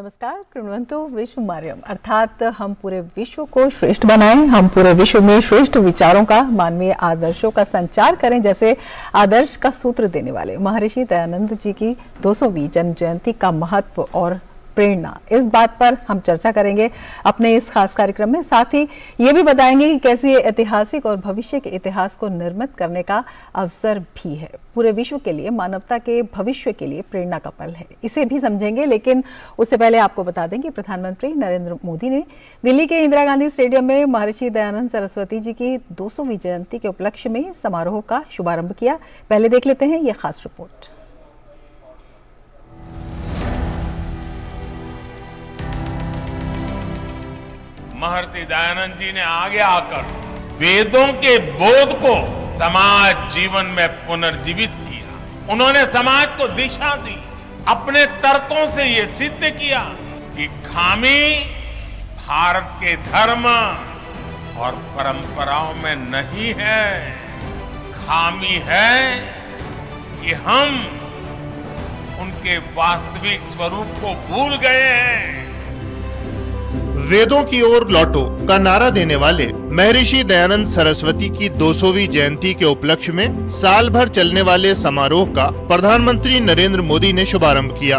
नमस्कार। कृण्वन्तु विश्वमार्यम अर्थात हम पूरे विश्व को श्रेष्ठ बनाएं, हम पूरे विश्व में श्रेष्ठ विचारों का, मानवीय आदर्शों का संचार करें। जैसे आदर्श का सूत्र देने वाले महर्षि दयानंद जी की 200वीं जन्म जयंती का महत्व और प्रेरणा, इस बात पर हम चर्चा करेंगे अपने इस खास कार्यक्रम में। साथ ही ये भी बताएंगे कि कैसे ये ऐतिहासिक और भविष्य के इतिहास को निर्मित करने का अवसर भी है, पूरे विश्व के लिए, मानवता के भविष्य के लिए प्रेरणा का पल है, इसे भी समझेंगे। लेकिन उससे पहले आपको बता दें कि प्रधानमंत्री नरेंद्र मोदी ने दिल्ली के इंदिरा गांधी स्टेडियम में महर्षि दयानंद सरस्वती जी की 200वीं जयंती के उपलक्ष्य में समारोह का शुभारंभ किया। पहले देख लेते हैं ये खास रिपोर्ट। महर्षि दयानंद जी ने आगे आकर वेदों के बोध को समाज जीवन में पुनर्जीवित किया। उन्होंने समाज को दिशा दी। अपने तर्कों से ये सिद्ध किया कि खामी भारत के धर्म और परंपराओं में नहीं है, खामी है कि हम उनके वास्तविक स्वरूप को भूल गए हैं। वेदों की ओर लौटो का नारा देने वाले महर्षि दयानंद सरस्वती की 200वीं जयंती के उपलक्ष्य में साल भर चलने वाले समारोह का प्रधानमंत्री नरेंद्र मोदी ने शुभारंभ किया।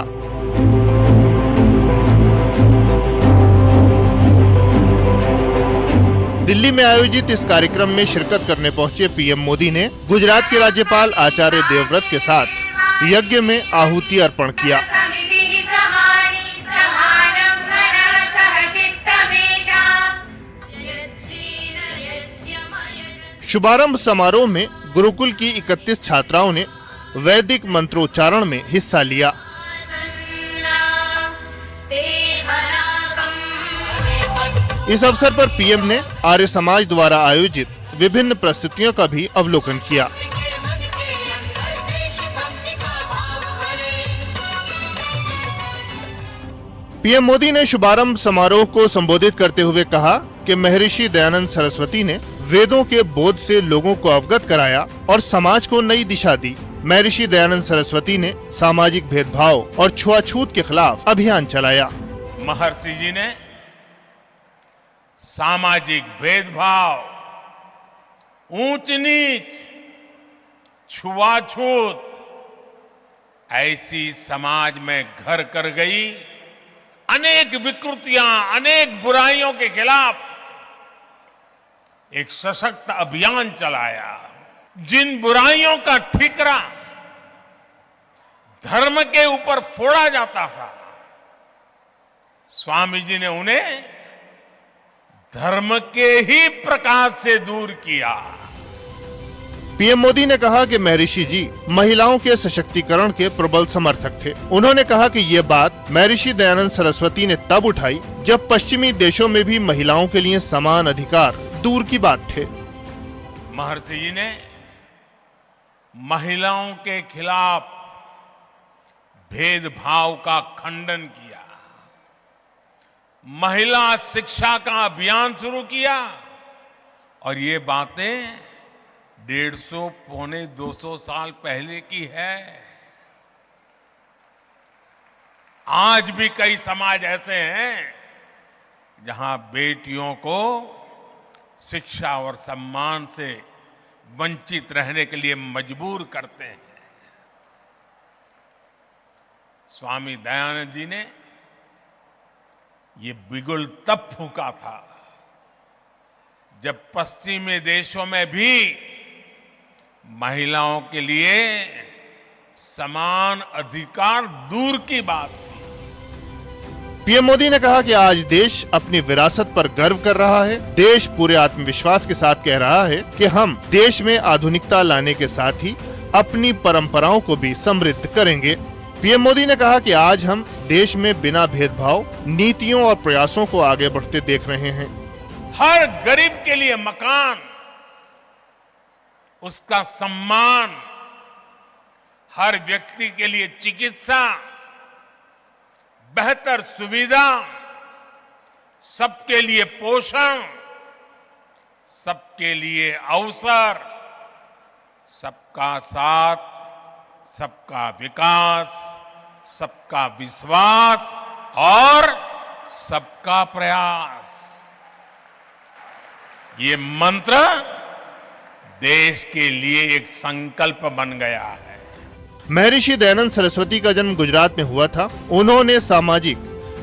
दिल्ली में आयोजित इस कार्यक्रम में शिरकत करने पहुंचे पीएम मोदी ने गुजरात के राज्यपाल आचार्य देवव्रत के साथ यज्ञ में आहुति अर्पण किया। शुभारंभ समारोह में गुरुकुल की 31 छात्राओं ने वैदिक मंत्रोच्चारण में हिस्सा लिया। इस अवसर पर पीएम ने आर्य समाज द्वारा आयोजित विभिन्न प्रस्तुतियों का भी अवलोकन किया। पीएम मोदी ने शुभारंभ समारोह को संबोधित करते हुए कहा कि महर्षि दयानंद सरस्वती ने वेदों के बोध से लोगों को अवगत कराया और समाज को नई दिशा दी। महर्षि दयानंद सरस्वती ने सामाजिक भेदभाव और छुआछूत के खिलाफ अभियान चलाया। महर्षि जी ने सामाजिक भेदभाव, ऊंच नीच, छुआछूत ऐसी समाज में घर कर गई अनेक विकृतियां, अनेक बुराइयों के खिलाफ एक सशक्त अभियान चलाया। जिन बुराइयों का ठिकरा धर्म के ऊपर फोड़ा जाता था, स्वामी जी ने उन्हें धर्म के ही प्रकाश से दूर किया। पीएम मोदी ने कहा कि महर्षि जी महिलाओं के सशक्तिकरण के प्रबल समर्थक थे। उन्होंने कहा कि ये बात महर्षि दयानंद सरस्वती ने तब उठाई जब पश्चिमी देशों में भी महिलाओं के लिए समान अधिकार दूर की बात थे। महर्षि जी ने महिलाओं के खिलाफ भेदभाव का खंडन किया, महिला शिक्षा का अभियान शुरू किया और ये बातें 150 पौने 200 साल पहले की है। आज भी कई समाज ऐसे हैं जहां बेटियों को शिक्षा और सम्मान से वंचित रहने के लिए मजबूर करते हैं। स्वामी दयानंद जी ने ये बिगुल तब फूंका था जब पश्चिमी देशों में भी महिलाओं के लिए समान अधिकार दूर की बात थी। पीएम मोदी ने कहा कि आज देश अपनी विरासत पर गर्व कर रहा है। देश पूरे आत्मविश्वास के साथ कह रहा है कि हम देश में आधुनिकता लाने के साथ ही अपनी परंपराओं को भी समृद्ध करेंगे। पीएम मोदी ने कहा कि आज हम देश में बिना भेदभाव नीतियों और प्रयासों को आगे बढ़ते देख रहे हैं। हर गरीब के लिए मकान, उसका सम्मान, हर व्यक्ति के लिए चिकित्सा, बेहतर सुविधा, सबके लिए पोषण, सबके लिए अवसर, सबका साथ, सबका विकास, सबका विश्वास, और सबका प्रयास, ये मंत्र देश के लिए एक संकल्प बन गया है। महर्षि दयानंद सरस्वती का जन्म गुजरात में हुआ था। उन्होंने सामाजिक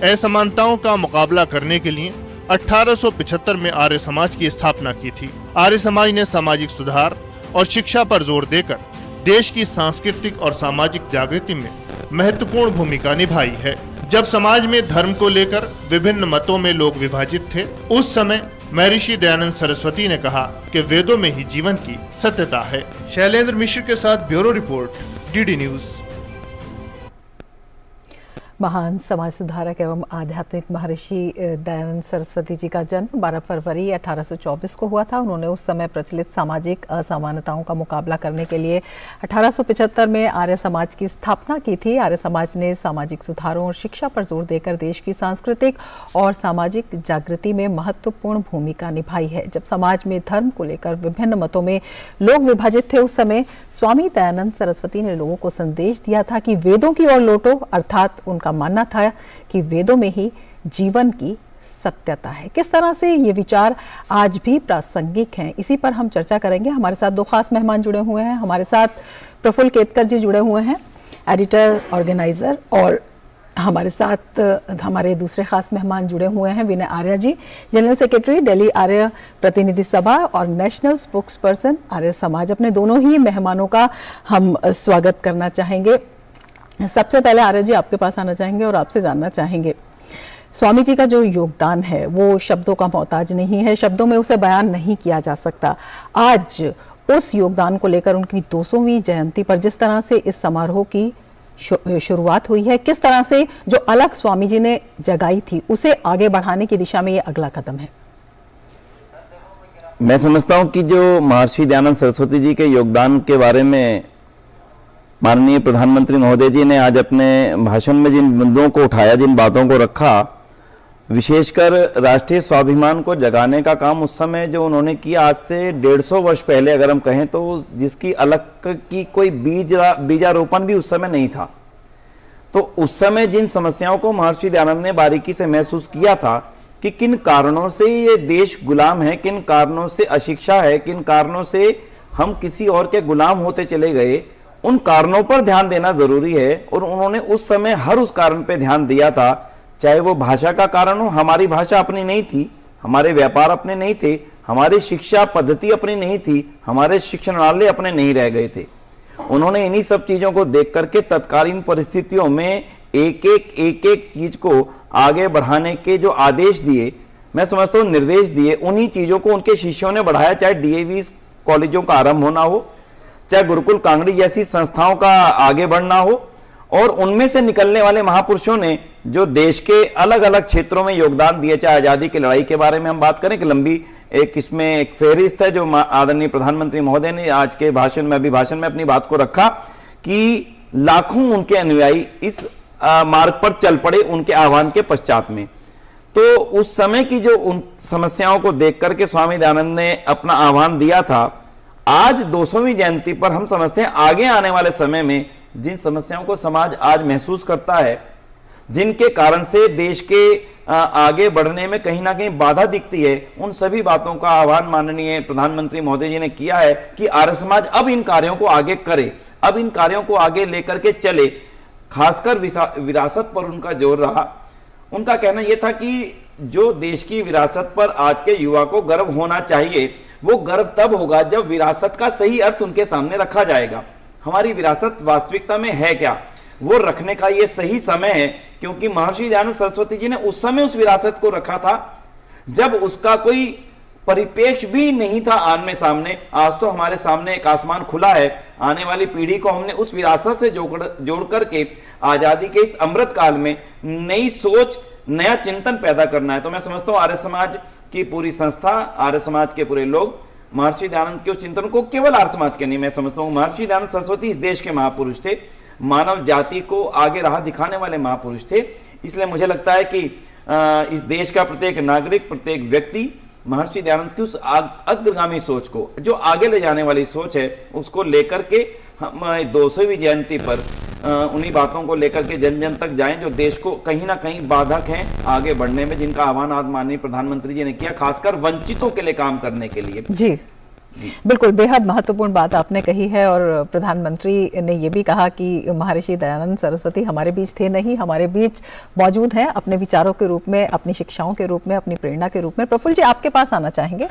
असमानताओं का मुकाबला करने के लिए 1875 में आर्य समाज की स्थापना की थी। आर्य समाज ने सामाजिक सुधार और शिक्षा पर जोर देकर देश की सांस्कृतिक और सामाजिक जागृति में महत्वपूर्ण भूमिका निभाई है। जब समाज में धर्म को लेकर विभिन्न मतों में लोग विभाजित थे, उस समय महर्षि दयानंद सरस्वती ने कहा कि वेदों में ही जीवन की सत्यता है। शैलेंद्र मिश्र के साथ ब्यूरो रिपोर्ट, डीडी न्यूज। महान समाज सुधारक एवं आध्यात्मिक महर्षि दयानंद सरस्वती जी का जन्म 12 फरवरी 1824 को हुआ था। उन्होंने उस समय प्रचलित सामाजिक असमानताओं का मुकाबला करने के लिए 1875 में आर्य समाज की स्थापना की थी। आर्य समाज ने सामाजिक सुधारों और शिक्षा पर जोर देकर देश की सांस्कृतिक और सामाजिक जागृति में महत्वपूर्ण भूमिका निभाई है। जब समाज में धर्म को लेकर विभिन्न मतों में लोग विभाजित थे, उस समय स्वामी दयानंद सरस्वती ने लोगों को संदेश दिया था कि वेदों की ओर लौटो, अर्थात उनका मानना था कि वेदों में ही जीवन की सत्यता है। किस तरह से ये विचार आज भी प्रासंगिक हैं, इसी पर हम चर्चा करेंगे। हमारे साथ दो खास मेहमान जुड़े हुए हैं। हमारे साथ प्रफुल्ल केतकर जी जुड़े हुए हैं, एडिटर, ऑर्गेनाइजर, और हमारे साथ हमारे दूसरे खास मेहमान जुड़े हुए हैं विनय आर्य जी, जनरल सेक्रेटरी दिल्ली आर्य प्रतिनिधि सभा और national spokes person Arya Samaj. अपने दोनों ही मेहमानों का हम स्वागत करना चाहेंगे। सबसे पहले आर्य जी आपके पास आना चाहेंगे और आपसे जानना चाहेंगे, स्वामी जी का जो योगदान है वो शब्दों का मोहताज नहीं है, शब्दों में उसे बयान नहीं किया जा सकता। आज उस योगदान को लेकर उनकी 200वीं जयंती पर जिस तरह से इस समारोह की शुरुआत हुई है, किस तरह से जो अलग स्वामी जी ने जगाई थी उसे आगे बढ़ाने की दिशा में ये अगला कदम है। मैं समझता हूं कि जो महर्षि दयानंद सरस्वती जी के योगदान के बारे में माननीय प्रधानमंत्री महोदय जी ने आज अपने भाषण में जिन मुद्दों को उठाया, जिन बातों को रखा, विशेषकर राष्ट्रीय स्वाभिमान को जगाने का काम उस समय जो उन्होंने किया, आज से 150 वर्ष पहले अगर हम कहें तो, जिसकी अलग की कोई बीजारोपण भी उस समय नहीं था। तो उस समय जिन समस्याओं को महर्षि दयानंद ने बारीकी से महसूस किया था कि किन कारणों से ये देश गुलाम है, किन कारणों से अशिक्षा है, किन कारणों से हम किसी और के गुलाम होते चले गए, उन कारणों पर ध्यान देना जरूरी है। और उन्होंने उस समय हर उस कारण पे ध्यान दिया था, चाहे वो भाषा का कारण हो। हमारी भाषा अपनी नहीं थी, हमारे व्यापार अपने नहीं थे, हमारी शिक्षा पद्धति अपनी नहीं थी, हमारे शिक्षणालय अपने नहीं रह गए थे। उन्होंने इन्हीं सब चीजों को देख करके तत्कालीन परिस्थितियों में एक एक चीज को आगे बढ़ाने के जो आदेश दिए, मैं समझता हूँ निर्देश दिए, उन्हीं चीजों को उनके शिष्यों ने बढ़ाया। चाहे डीएवी कॉलेजों का आरंभ होना हो, चाहे गुरुकुल कांगड़ी जैसी संस्थाओं का आगे बढ़ना हो, और उनमें से निकलने वाले महापुरुषों ने जो देश के अलग अलग क्षेत्रों में योगदान दिए। चाहे आजादी की लड़ाई के बारे में हम बात करें कि लंबी इसमें एक फेहरिस्त है जो आदरणीय प्रधानमंत्री महोदय ने आज के भाषण में अपनी बात को रखा कि लाखों उनके अनुयायी इस मार्ग पर चल पड़े उनके आह्वान के पश्चात में। तो उस समय की जो उन समस्याओं को देख करके स्वामी दयानंद ने अपना आह्वान दिया था। आज 200वीं जयंती पर हम समझते हैं आगे आने वाले समय में जिन समस्याओं को समाज आज महसूस करता है, जिनके कारण से देश के आगे बढ़ने में कहीं ना कहीं बाधा दिखती है, उन सभी बातों का आह्वान माननीय प्रधानमंत्री महोदय जी ने किया है कि आर्य समाज अब इन कार्यों को आगे करे, अब इन कार्यों को आगे लेकर के चले। खासकर विरासत पर उनका जोर रहा। उनका कहना यह था कि जो देश की विरासत पर आज के युवा को गर्व होना चाहिए, वो गर्व तब होगा जब विरासत का सही अर्थ उनके सामने रखा जाएगा। हमारी विरासत वास्तविकता में है क्या, वो रखने का ये सही समय है, क्योंकि महर्षि दयानंद सरस्वती जी ने उस समय उस विरासत को रखा था जब उसका कोई परिपेक्ष भी नहीं था आमने सामने। आज तो हमारे सामने एक आसमान खुला है। आने वाली पीढ़ी को हमने उस विरासत से जोड़ करके आजादी के इस अमृत काल में नई सोच, नया चिंतन पैदा करना है। तो मैं समझता हूँ आर्य समाज की पूरी संस्था, आर्य समाज के पूरे लोग महर्षि दयानंद के चिंतन को, केवल आर्य समाज के नहीं, मैं समझता हूँ महर्षि दयानंद सरस्वती इस देश के महापुरुष थे, मानव जाति को आगे राह दिखाने वाले महापुरुष थे। इसलिए मुझे लगता है कि इस देश का प्रत्येक नागरिक, प्रत्येक व्यक्ति महर्षि दयानंद की उस अग्रगामी सोच को, जो आगे ले जाने वाली सोच है, उसको लेकर के हम 200वीं जयंती पर उन्हीं बातों को लेकर के जन जन तक जाएं जो देश को कहीं ना कहीं बाधक हैं आगे बढ़ने में, जिनका आह्वान आज माननीय प्रधानमंत्री जी ने किया, खासकर वंचितों के लिए काम करने के लिए। जी बिल्कुल, बेहद महत्वपूर्ण बात आपने कही है। और प्रधानमंत्री ने ये भी कहा कि महर्षि दयानंद सरस्वती हमारे बीच थे नहीं, हमारे बीच मौजूद हैं अपने विचारों के रूप में, अपनी शिक्षाओं के रूप में, अपनी प्रेरणा के रूप में। प्रफुल्ल जी, आपके पास आना चाहेंगे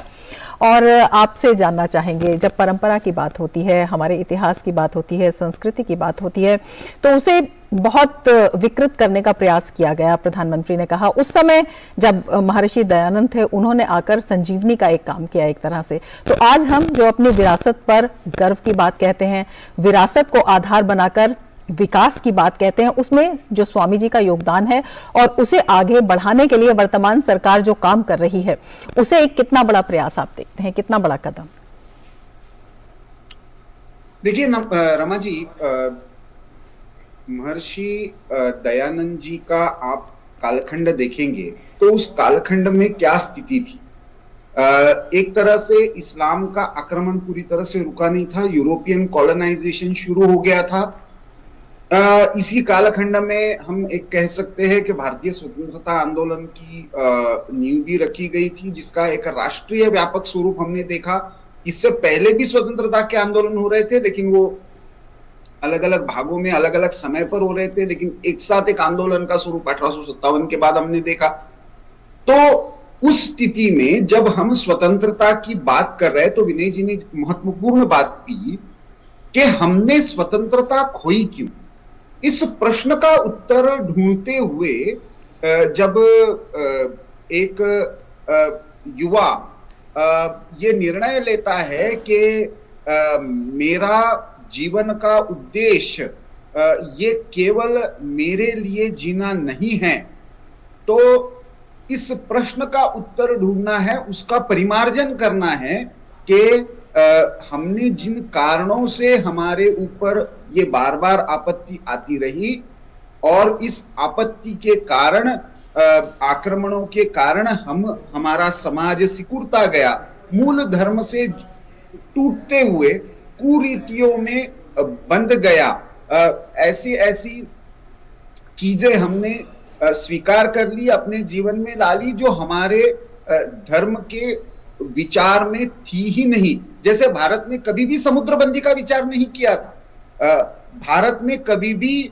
और आपसे जानना चाहेंगे, जब परंपरा की बात होती है, हमारे इतिहास की बात होती है, संस्कृति की बात होती है, तो उसे बहुत विकृत करने का प्रयास किया गया। प्रधानमंत्री ने कहा उस समय जब महर्षि दयानंद थे, उन्होंने आकर संजीवनी का एक काम किया एक तरह से। तो आज हम जो अपनी विरासत पर गर्व की बात कहते हैं, विरासत को आधार बनाकर विकास की बात कहते हैं, उसमें जो स्वामी जी का योगदान है और उसे आगे बढ़ाने के लिए वर्तमान सरकार जो काम कर रही है, उसे एक कितना बड़ा प्रयास आप देखते हैं, कितना बड़ा कदम? देखिए रमा जी, महर्षि दयानंद जी का आप कालखंड देखेंगे तो उस कालखंड में क्या स्थिति थी। एक तरह से इस्लाम का आक्रमण पूरी तरह से रुका नहीं था, यूरोपियन कॉलोनाइजेशन शुरू हो गया था। इसी कालखंड में हम एक कह सकते हैं कि भारतीय स्वतंत्रता आंदोलन की नींव भी रखी गई थी, जिसका एक राष्ट्रीय व्यापक स्वरूप हमने देखा। इससे पहले भी स्वतंत्रता के आंदोलन हो रहे थे, लेकिन वो अलग अलग भागों में अलग अलग समय पर हो रहे थे, लेकिन एक साथ एक आंदोलन का स्वरूप 1857 के बाद हमने देखा। तो उस स्थिति में जब हम स्वतंत्रता की बात कर रहे हैं, तो विनय जी ने महत्वपूर्ण बात की कि हमने स्वतंत्रता खोई क्यों। इस प्रश्न का उत्तर ढूंढते हुए जब एक युवा ये निर्णय लेता है कि मेरा जीवन का उद्देश्य ये केवल मेरे लिए जीना नहीं है, तो इस प्रश्न का उत्तर ढूंढना है, उसका परिमार्जन करना है कि हमने जिन कारणों से हमारे ऊपर ये बार बार आपत्ति आती रही और इस आपत्ति के कारण, आक्रमणों के कारण हमारा समाज सिकुड़ता गया, मूल धर्म से टूटते हुए कुरीतियों में बंध गया, ऐसी ऐसी चीजें हमने स्वीकार कर ली, अपने जीवन में ला ली, जो हमारे धर्म के विचार में थी ही नहीं। जैसे भारत ने कभी भी समुद्रबंदी का विचार नहीं किया था, भारत में कभी भी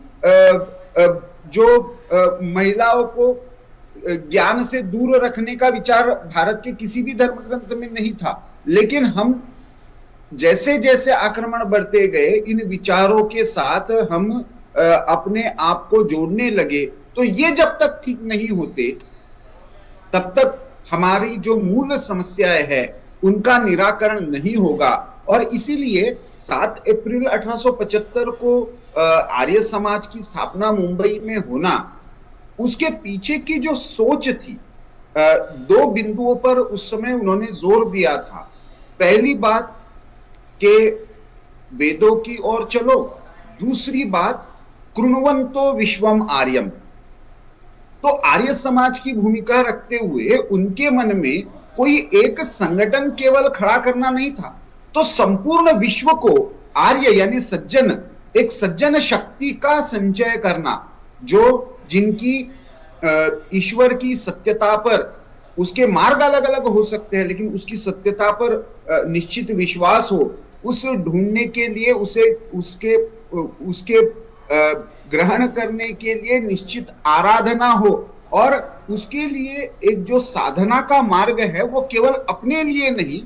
जो महिलाओं को ज्ञान से दूर रखने का विचार भारत के किसी भी धर्म ग्रंथ में नहीं था। लेकिन हम जैसे जैसे आक्रमण बढ़ते गए, इन विचारों के साथ हम अपने आप को जोड़ने लगे, तो ये जब तक ठीक नहीं होते तब तक हमारी जो मूल समस्याएं हैं उनका निराकरण नहीं होगा। और इसीलिए 7 अप्रैल 1875 को आर्य समाज की स्थापना मुंबई में होना, उसके पीछे की जो सोच थी, 2 बिंदुओं पर उस समय उन्होंने जोर दिया था। पहली बात के वेदों की ओर चलो, दूसरी बात कृण्वन्तो विश्वम आर्यम। तो आर्य समाज की भूमिका रखते हुए उनके मन में कोई एक संगठन केवल खड़ा करना नहीं था, तो संपूर्ण विश्व को आर्य यानी सज्जन, एक सज्जन शक्ति का संचय करना, जो जिनकी ईश्वर की सत्यता पर, उसके मार्ग अलग अलग हो सकते हैं लेकिन उसकी सत्यता पर निश्चित विश्वास हो, उस ढूंढने के लिए, उसके ग्रहण करने के लिए निश्चित आराधना हो, और उसके लिए एक जो साधना का मार्ग है वो केवल अपने लिए नहीं,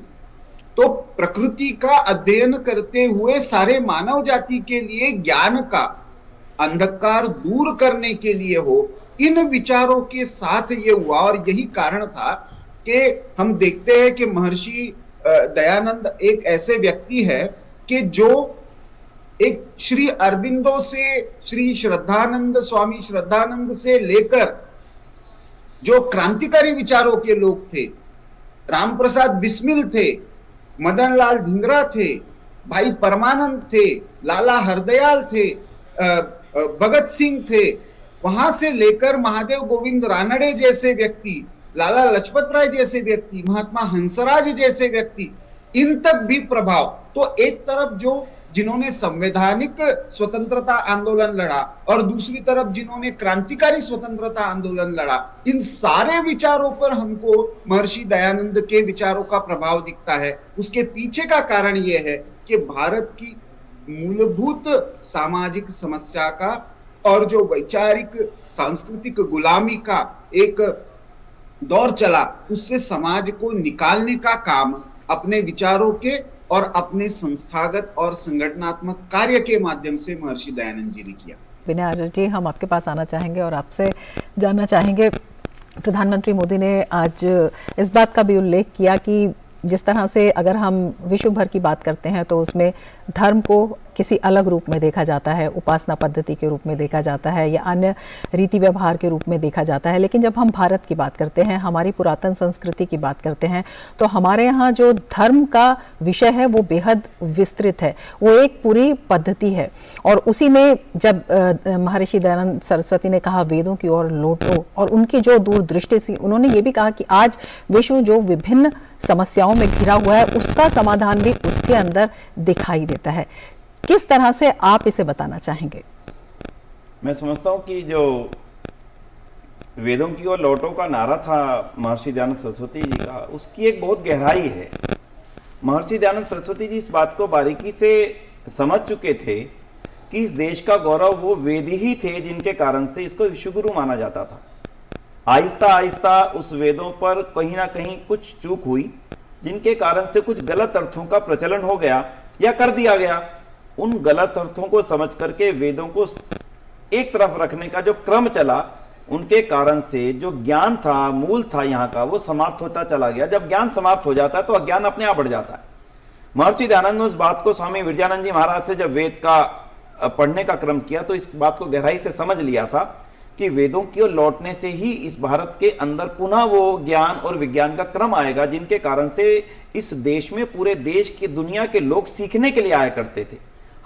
तो प्रकृति का अध्ययन करते हुए सारे मानव जाति के लिए ज्ञान का अंधकार दूर करने के लिए हो। इन विचारों के साथ ये हुआ, और यही कारण था कि हम देखते हैं कि महर्षि दयानंद एक ऐसे व्यक्ति है कि जो एक श्री अरबिंदो से, श्री श्रद्धानंद, स्वामी श्रद्धानंद से लेकर जो क्रांतिकारी विचारों के लोग थे, राम प्रसाद बिस्मिल थे, मदन लाल धिंगरा थे, भाई परमानंद थे, लाला हरदयाल थे, भगत सिंह थे, वहां से लेकर महादेव गोविंद रानड़े जैसे व्यक्ति, लाला लजपत राय जैसे व्यक्ति, महात्मा हंसराज जैसे व्यक्ति, इन तक भी प्रभाव। तो एक तरफ जो जिन्होंने संवैधानिक स्वतंत्रता आंदोलन लड़ा और दूसरी तरफ जिन्होंने क्रांतिकारी स्वतंत्रता आंदोलन लड़ा, इन सारे विचारों पर हमको महर्षि दयानंद के विचारों का प्रभाव दिखता है। उसके पीछे का कारण यह है कि भारत की मूलभूत सामाजिक समस्या का और जो वैचारिक सांस्कृतिक गुलामी का एक दौर चला, उससे समाज को निकालने का काम अपने विचारों के और अपने संस्थागत और संगठनात्मक कार्य के माध्यम से महर्षि दयानंद जी ने किया। विनय आर्य जी, हम आपके पास आना चाहेंगे और आपसे जानना चाहेंगे, प्रधानमंत्री मोदी ने आज इस बात का भी उल्लेख किया कि जिस तरह से अगर हम विश्व भर की बात करते हैं तो उसमें धर्म को किसी अलग रूप में देखा जाता है, उपासना पद्धति के रूप में देखा जाता है या अन्य रीति व्यवहार के रूप में देखा जाता है। लेकिन जब हम भारत की बात करते हैं, हमारी पुरातन संस्कृति की बात करते हैं, तो हमारे यहाँ जो धर्म का विषय है वो बेहद विस्तृत है, वो एक पूरी पद्धति है। और उसी में जब महर्षि दयानंद सरस्वती ने कहा वेदों की ओर लौटो, और उनकी जो दूरदृष्टि थी, उन्होंने ये भी कहा कि आज विश्व जो विभिन्न समस्याओं में घिरा हुआ है उसका समाधान भी उसके अंदर दिखाई देता है। किस तरह से आप इसे बताना चाहेंगे? मैं समझता हूं कि जो वेदों की ओर लौटो का नारा था महर्षि दयानंद सरस्वती जी का, उसकी एक बहुत गहराई है। महर्षि दयानंद सरस्वती जी इस बात को बारीकी से समझ चुके थे कि इस देश का गौरव वो वेद ही थे जिनके कारण से इसको विश्वगुरु माना जाता था। आहिस्ता आहिस्ता उस वेदों पर कहीं ना कहीं कुछ चूक हुई, जिनके कारण से कुछ गलत अर्थों का प्रचलन हो गया या कर दिया गया। उन गलत अर्थों को समझ करके वेदों को एक तरफ रखने का जो क्रम चला, उनके कारण से जो ज्ञान था, मूल था यहाँ का, वो समाप्त होता चला गया। जब ज्ञान समाप्त हो जाता है तो अज्ञान अपने आप बढ़ जाता है। महर्षि दयानंद ने उस बात को स्वामी विरजानंद जी महाराज से जब वेद का पढ़ने का क्रम किया तो इस बात को गहराई से समझ लिया था कि वेदों की ओर लौटने से ही इस भारत के अंदर पुनः वो ज्ञान और विज्ञान का क्रम आएगा, जिनके कारण से इस देश में पूरे देश की दुनिया के लोग सीखने के लिए आया करते थे।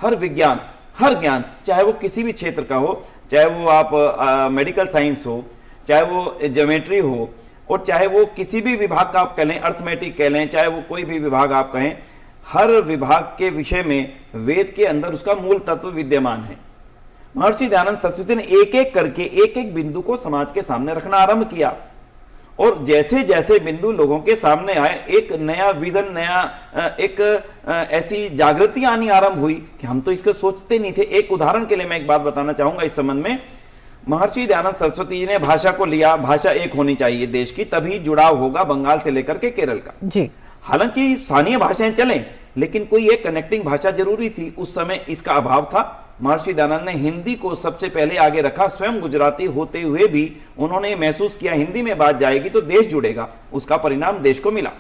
हर विज्ञान, हर ज्ञान, चाहे वो किसी भी क्षेत्र का हो, चाहे वो आप मेडिकल साइंस हो, चाहे वो ज्योमेट्री हो, और चाहे वो किसी भी विभाग का आप कह लें, अर्थमेटिक कह लें, चाहे वो कोई भी विभाग आप कहें, हर विभाग के विषय में वेद के अंदर उसका मूल तत्व विद्यमान है। महर्षि दयानंद सरस्वती ने एक एक करके एक एक बिंदु को समाज के सामने रखना आरंभ किया, और जैसे जैसे बिंदु लोगों के सामने आए, एक नया विजन, नया एक ऐसी जागृति आनी आरंभ हुई कि हम तो इसको सोचते नहीं थे। एक उदाहरण के लिए मैं एक बात बताना चाहूंगा इस संबंध में। महर्षि दयानंद सरस्वती जी ने भाषा को लिया, भाषा एक होनी चाहिए देश की, तभी जुड़ाव होगा बंगाल से लेकर के केरल का। जी, हालांकि स्थानीय भाषाएं चलें, लेकिन कोई एक कनेक्टिंग भाषा जरूरी थी। उस समय इसका अभाव था। महर्षि दयानंद ने हिंदी को सबसे पहले आगे रखा। स्वयं गुजराती होते हुए भी उन्होंने महसूस किया हिंदी में बात जाएगी तो देश जुड़ेगा। उसका परिणाम देश को मिला।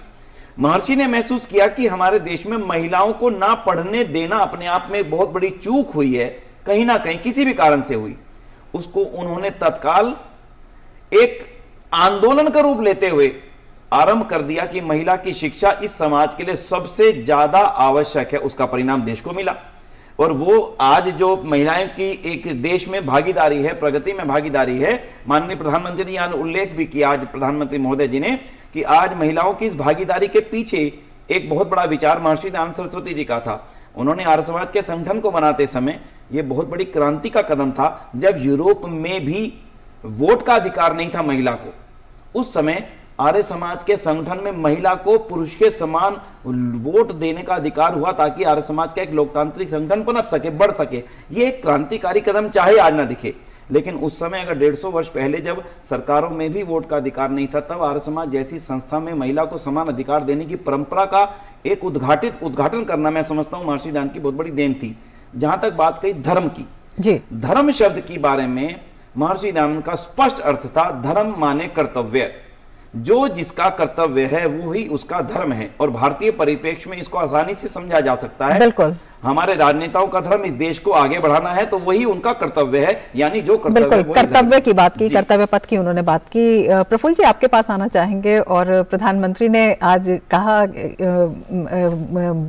महर्षि ने महसूस किया कि हमारे देश में महिलाओं को ना पढ़ने देना अपने आप में बहुत बड़ी चूक हुई है, कहीं ना कहीं किसी भी कारण से हुई। उसको उन्होंने तत्काल एक आंदोलन का रूप लेते हुए आरंभ कर दिया कि महिला की शिक्षा इस समाज के लिए सबसे ज्यादा आवश्यक है। उसका परिणाम देश को मिला, और वो आज जो महिलाएं की एक देश में भागीदारी है, प्रगति में भागीदारी है, माननीय प्रधानमंत्री ने यहाँ उल्लेख भी किया आज प्रधानमंत्री महोदय जी ने कि आज महिलाओं की इस भागीदारी के पीछे एक बहुत बड़ा विचार महर्षि दयानंद सरस्वती जी का था। उन्होंने आर्य समाज के संगठन को बनाते समय ये बहुत बड़ी क्रांति का कदम था। जब यूरोप में भी वोट का अधिकार नहीं था महिला को, उस समय आर्य समाज के संगठन में महिला को पुरुष के समान वोट देने का अधिकार हुआ, ताकि आर्य समाज का एक लोकतांत्रिक संगठन पनप सके, बढ़ सके। ये एक क्रांतिकारी कदम चाहे आज ना दिखे, लेकिन उस समय अगर 150 वर्ष पहले जब सरकारों में भी वोट का अधिकार नहीं था, तब आर्य समाज जैसी संस्था में महिला को समान अधिकार देने की परंपरा का एक उद्घाटन करना, मैं समझता हूं महर्षि दयानंद की बहुत बड़ी देन थी। जहां तक बात कही धर्म की, जी, धर्म शब्द की बारे में महर्षि दयानंद का स्पष्ट अर्थ था, धर्म माने कर्तव्य। जो जिसका कर्तव्य है वो ही उसका धर्म है, और भारतीय परिप्रेक्ष्य में इसको आसानी से समझा जा सकता है। बिल्कुल, हमारे राजनेताओं का धर्म इस देश को आगे बढ़ाना है, तो वही उनका कर्तव्य है, यानी जो कर्तव्य। बिल्कुल, कर्तव्य की बात की, कर्तव्य पथ की उन्होंने बात की। प्रफुल्ल जी, आपके पास आना चाहेंगे। और प्रधानमंत्री ने आज कहा,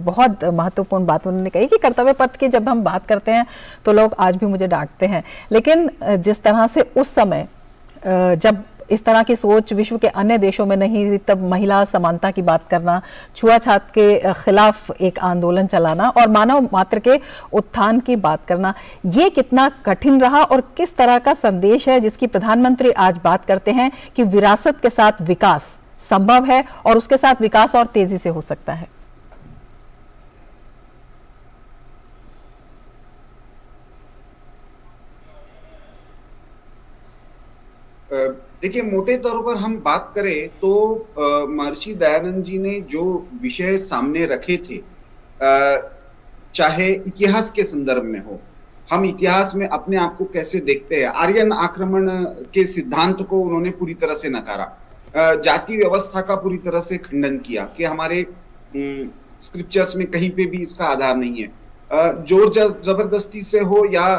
बहुत महत्वपूर्ण बात उन्होंने कही कि कर्तव्य पथ की जब हम बात करते हैं तो लोग आज भी मुझे डांटते हैं, लेकिन जिस तरह से उस समय जब इस तरह की सोच विश्व के अन्य देशों में नहीं, तब महिला समानता की बात करना, छुआछूत के खिलाफ एक आंदोलन चलाना और मानव मात्र के उत्थान की बात करना, ये कितना कठिन रहा और किस तरह का संदेश है जिसकी प्रधानमंत्री आज बात करते हैं कि विरासत के साथ विकास संभव है और उसके साथ विकास और तेजी से हो सकता है। देखिए, मोटे तौर पर हम बात करें तो महर्षि दयानंद जी ने जो विषय सामने रखे थे, चाहे इतिहास के संदर्भ में हो, हम इतिहास में अपने आप को कैसे देखते हैं, आर्यन आक्रमण के सिद्धांत को उन्होंने पूरी तरह से नकारा, जाति व्यवस्था का पूरी तरह से खंडन किया कि हमारे स्क्रिप्चर्स में कहीं पे भी इसका आधार नहीं है, जोर जबरदस्ती से हो या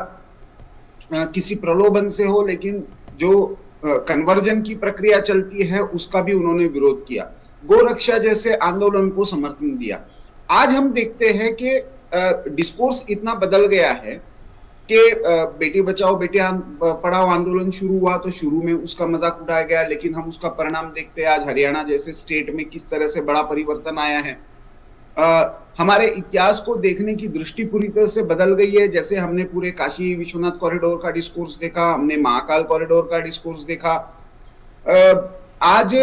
किसी प्रलोभन से हो, लेकिन जो कन्वर्जन की प्रक्रिया चलती है उसका भी उन्होंने विरोध किया, गोरक्षा जैसे आंदोलन को समर्थन दिया। आज हम देखते हैं कि डिस्कोर्स इतना बदल गया है कि बेटी बचाओ बेटी पढ़ाओ आंदोलन शुरू हुआ तो शुरू में उसका मजाक उड़ाया गया, लेकिन हम उसका परिणाम देखते हैं आज हरियाणा जैसे स्टेट में किस तरह से बड़ा परिवर्तन आया है। हमारे इतिहास को देखने की दृष्टि पूरी तरह से बदल गई है। जैसे हमने पूरे काशी विश्वनाथ कॉरिडोर का डिस्कोर्स देखा, हमने महाकाल कॉरिडोर का डिस्कोर्स देखा। आज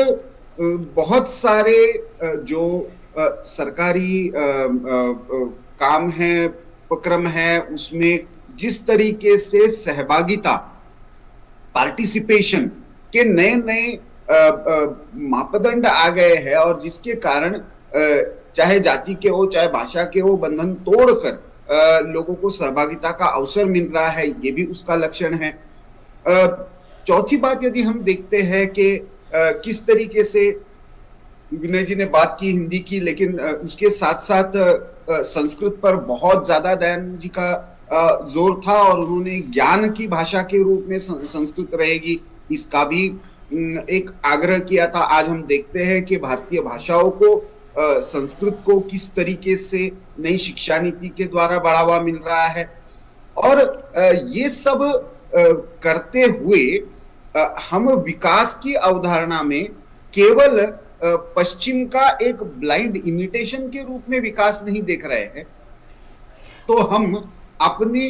बहुत सारे जो सरकारी काम है, उपक्रम है, उसमें जिस तरीके से सहभागिता, पार्टिसिपेशन के नए नए मापदंड आ गए हैं और जिसके कारण चाहे जाति के हो चाहे भाषा के हो, बंधन तोड़कर लोगों को सहभागिता का अवसर मिल रहा है, ये भी उसका लक्षण है। चौथी बात यदि हम देखते हैं कि किस तरीके से विनय जी ने बात की हिंदी की, लेकिन उसके साथ साथ संस्कृत पर बहुत ज्यादा दयानंद जी का जोर था और उन्होंने ज्ञान की भाषा के रूप में संस्कृत रहेगी इसका भी एक आग्रह किया था। आज हम देखते हैं कि भारतीय भाषाओं को, संस्कृत को किस तरीके से नई शिक्षा नीति के द्वारा बढ़ावा मिल रहा है और ये सब करते हुए हम विकास की अवधारणा में केवल पश्चिम का एक ब्लाइंड इमिटेशन के रूप में विकास नहीं देख रहे हैं, तो हम अपने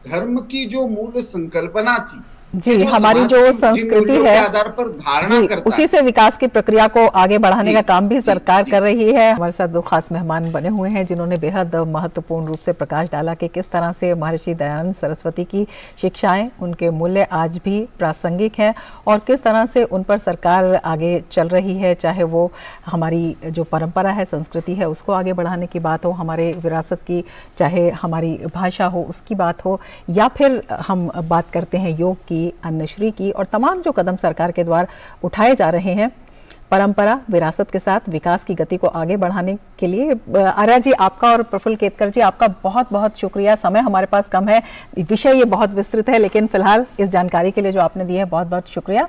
धर्म की जो मूल संकल्पना थी जी, हमारी जो संस्कृति है आधार पर धारणा करता उसी से विकास की प्रक्रिया को आगे बढ़ाने का काम भी सरकार कर रही है। हमारे साथ दो खास मेहमान बने हुए हैं जिन्होंने बेहद महत्वपूर्ण रूप से प्रकाश डाला कि किस तरह से महर्षि दयानंद सरस्वती की शिक्षाएं, उनके मूल्य आज भी प्रासंगिक हैं और किस तरह से उन पर सरकार आगे चल रही है, चाहे वो हमारी जो परंपरा है, संस्कृति है, उसको आगे बढ़ाने की बात हो, हमारे विरासत की, चाहे हमारी भाषा हो उसकी बात हो, या फिर हम बात करते हैं योग की, अन्नश्री की और तमाम जो कदम सरकार के द्वारा उठाए जा रहे हैं परंपरा विरासत के साथ विकास की गति को आगे बढ़ाने के लिए। आर्या जी आपका और प्रफुल्ल केतकर जी आपका बहुत बहुत शुक्रिया। समय हमारे पास कम है, विषय ये बहुत विस्तृत है, लेकिन फिलहाल इस जानकारी के लिए जो आपने दी है बहुत बहुत शुक्रिया।